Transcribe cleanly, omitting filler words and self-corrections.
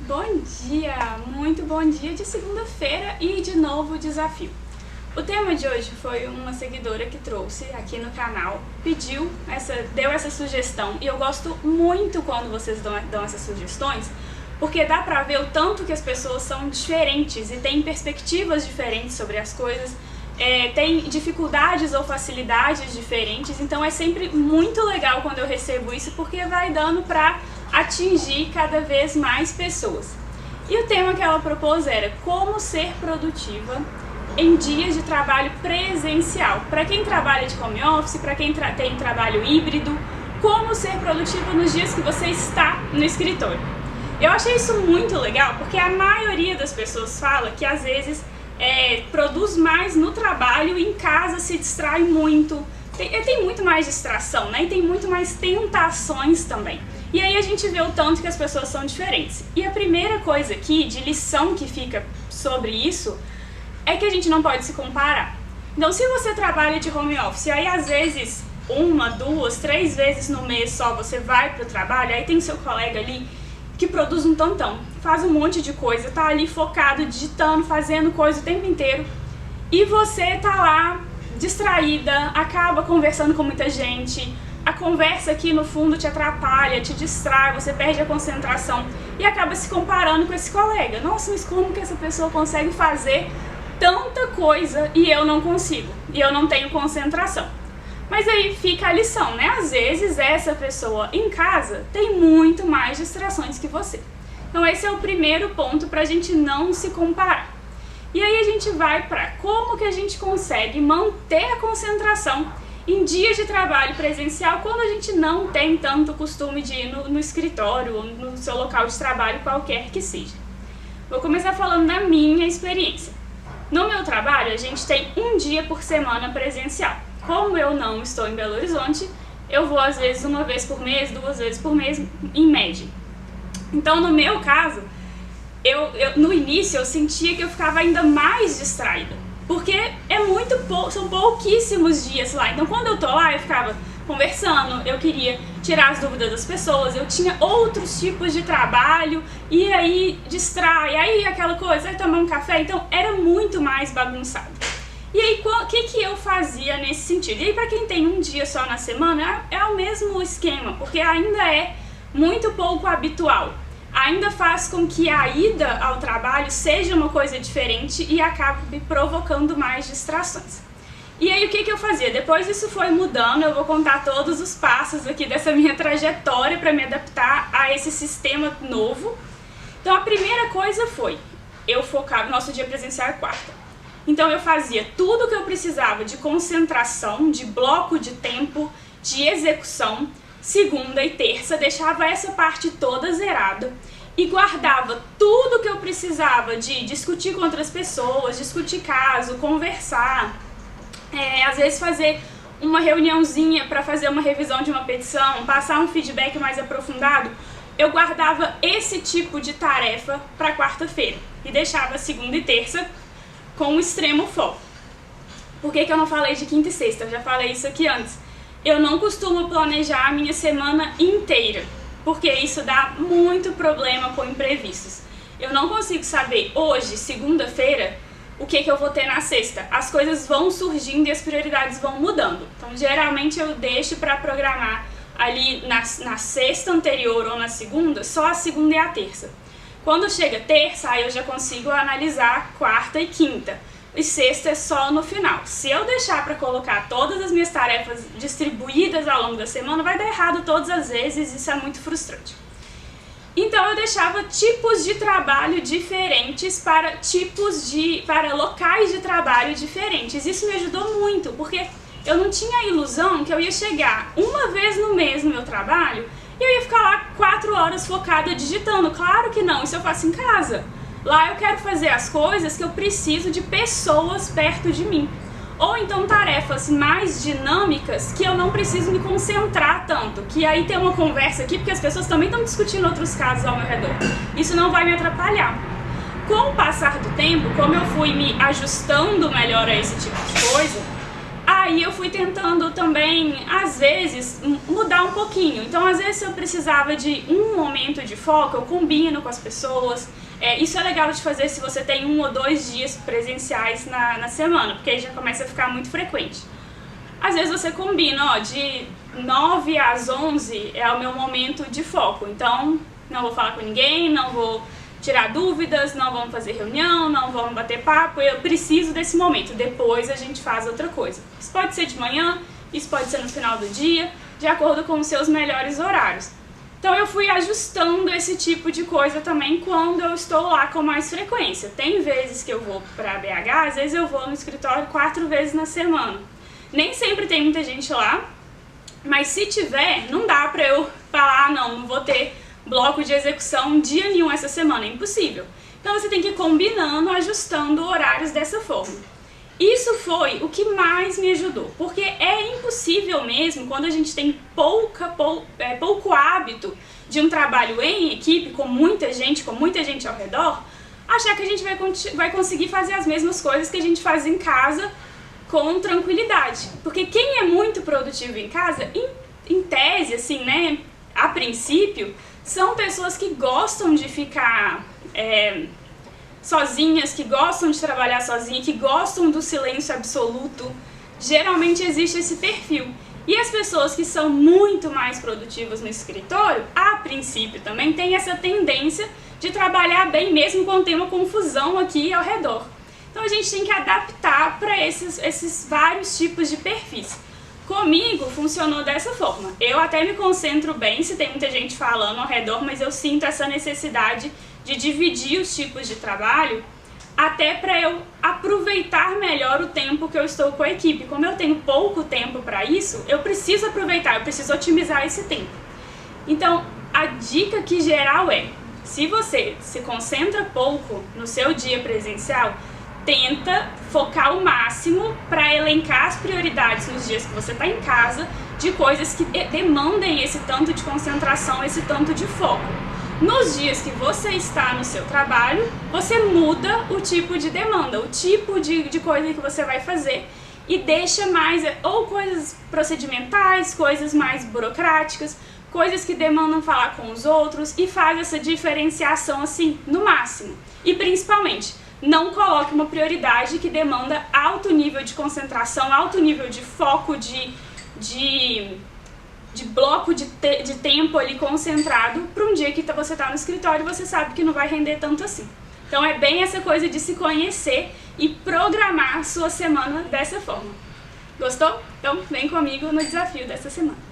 Bom dia, muito bom dia de segunda-feira e de novo desafio. O tema de hoje foi uma seguidora que trouxe aqui no canal, deu essa sugestão e eu gosto muito quando vocês dão essas sugestões, porque dá pra ver o tanto que as pessoas são diferentes e têm perspectivas diferentes sobre as coisas, têm dificuldades ou facilidades diferentes, então é sempre muito legal quando eu recebo isso, porque vai dando pra atingir cada vez mais pessoas. E o tema que ela propôs era como ser produtiva em dias de trabalho presencial. Para quem trabalha de home office, para quem tem trabalho híbrido, como ser produtiva nos dias que você está no escritório. Eu achei isso muito legal porque a maioria das pessoas fala que às vezes produz mais no trabalho e em casa se distrai muito. Tem muito mais distração, né? E tem muito mais tentações também. E aí a gente vê o tanto que as pessoas são diferentes. E a primeira coisa aqui, de lição que fica sobre isso, é que a gente não pode se comparar. Então, se você trabalha de home office, aí às vezes, 1, 2, 3 vezes no mês só você vai pro trabalho, aí tem seu colega ali que produz um tantão, faz um monte de coisa, tá ali focado, digitando, fazendo coisa o tempo inteiro, e você tá lá distraída, acaba conversando com muita gente, a conversa aqui no fundo te atrapalha, te distrai, você perde a concentração e acaba se comparando com esse colega. Nossa, mas como que essa pessoa consegue fazer tanta coisa e eu não consigo, e eu não tenho concentração? Mas aí fica a lição, né? Às vezes essa pessoa em casa tem muito mais distrações que você. Então esse é o primeiro ponto pra gente não se comparar. E aí a gente vai pra como que a gente consegue manter a concentração em dias de trabalho presencial quando a gente não tem tanto costume de ir no escritório ou no seu local de trabalho, qualquer que seja. Vou começar falando da minha experiência. No meu trabalho, a gente tem um dia por semana presencial. Como eu não estou em Belo Horizonte, eu vou às vezes 1 vez por mês, 2 vezes por mês, em média. Então, no meu caso, no início eu sentia que eu ficava ainda mais distraída, porque são pouquíssimos dias lá. Então, quando eu tô lá, eu ficava conversando, eu queria tirar as dúvidas das pessoas, eu tinha outros tipos de trabalho, e aí distrai, aí aquela coisa, aí tomar um café, então era muito mais bagunçado. E aí, o que eu fazia nesse sentido? E aí, pra quem tem um dia só na semana, é o mesmo esquema, porque ainda é muito pouco habitual. Ainda faz com que a ida ao trabalho seja uma coisa diferente e acabe provocando mais distrações. E aí o que eu fazia? Depois isso foi mudando, eu vou contar todos os passos aqui dessa minha trajetória para me adaptar a esse sistema novo. Então a primeira coisa foi, eu focava, nosso dia presencial é quarta. Então eu fazia tudo o que eu precisava de concentração, de bloco de tempo, de execução, segunda e terça, deixava essa parte toda zerada e guardava tudo que eu precisava de discutir com outras pessoas, discutir caso, conversar, às vezes fazer uma reuniãozinha para fazer uma revisão de uma petição, passar um feedback mais aprofundado. Eu guardava esse tipo de tarefa para quarta-feira e deixava segunda e terça com um extremo foco. Por que eu não falei de quinta e sexta? Eu já falei isso aqui antes. Eu não costumo planejar a minha semana inteira, porque isso dá muito problema com imprevistos. Eu não consigo saber hoje, segunda-feira, o que eu vou ter na sexta. As coisas vão surgindo e as prioridades vão mudando. Então, geralmente eu deixo para programar ali na sexta anterior ou na segunda, só a segunda e a terça. Quando chega terça, aí eu já consigo analisar quarta e quinta. E sexta é só no final. Se eu deixar para colocar todas as minhas tarefas distribuídas ao longo da semana, vai dar errado todas as vezes, isso é muito frustrante. Então eu deixava tipos de trabalho diferentes para locais de trabalho diferentes. Isso me ajudou muito, porque eu não tinha a ilusão que eu ia chegar 1 vez no mês no meu trabalho e eu ia ficar lá 4 horas focada digitando. Claro que não, isso eu faço em casa. Lá eu quero fazer as coisas que eu preciso de pessoas perto de mim. Ou então tarefas mais dinâmicas que eu não preciso me concentrar tanto. Que aí tem uma conversa aqui, porque as pessoas também estão discutindo outros casos ao meu redor. Isso não vai me atrapalhar. Com o passar do tempo, como eu fui me ajustando melhor a esse tipo de coisa, aí aí eu fui tentando também, às vezes, mudar um pouquinho. Então, às vezes, se eu precisava de um momento de foco, eu combino com as pessoas. Isso é legal de fazer se você tem 1 ou 2 dias presenciais na semana, porque aí já começa a ficar muito frequente. Às vezes você combina, de 9 às 11 é o meu momento de foco. Então, não vou falar com ninguém, não vou tirar dúvidas, não vamos fazer reunião, não vamos bater papo, eu preciso desse momento, depois a gente faz outra coisa. Isso pode ser de manhã, isso pode ser no final do dia, de acordo com os seus melhores horários. Então eu fui ajustando esse tipo de coisa também quando eu estou lá com mais frequência. Tem vezes que eu vou para BH, às vezes eu vou no escritório 4 vezes na semana. Nem sempre tem muita gente lá, mas se tiver, não dá pra eu falar, não vou ter bloco de execução dia nenhum essa semana, é impossível. Então você tem que ir combinando, ajustando horários dessa forma. Isso foi o que mais me ajudou, porque é impossível mesmo, quando a gente tem pouco hábito de um trabalho em equipe, com muita gente ao redor, achar que a gente vai conseguir fazer as mesmas coisas que a gente faz em casa com tranquilidade. Porque quem é muito produtivo em casa, em tese, assim, né, a princípio, são pessoas que gostam de ficar sozinhas, que gostam de trabalhar sozinhas, que gostam do silêncio absoluto. Geralmente existe esse perfil. E as pessoas que são muito mais produtivas no escritório, a princípio também, têm essa tendência de trabalhar bem mesmo quando tem uma confusão aqui ao redor. Então a gente tem que adaptar para esses vários tipos de perfis. Comigo funcionou dessa forma. Eu até me concentro bem se tem muita gente falando ao redor, mas eu sinto essa necessidade de dividir os tipos de trabalho até para eu aproveitar melhor o tempo que eu estou com a equipe. Como eu tenho pouco tempo para isso, eu preciso aproveitar, eu preciso otimizar esse tempo. Então, a dica que geral é, se você se concentra pouco no seu dia presencial, tenta focar o máximo para elencar as prioridades nos dias que você está em casa de coisas que demandem esse tanto de concentração, esse tanto de foco. Nos dias que você está no seu trabalho, você muda o tipo de demanda, o tipo de coisa que você vai fazer e deixa mais ou coisas procedimentais, coisas mais burocráticas, coisas que demandam falar com os outros e faz essa diferenciação assim no máximo. E principalmente, não coloque uma prioridade que demanda alto nível de concentração, alto nível de foco, de bloco de tempo ali concentrado para um dia que você está no escritório e você sabe que não vai render tanto assim. Então é bem essa coisa de se conhecer e programar a sua semana dessa forma. Gostou? Então vem comigo no desafio dessa semana.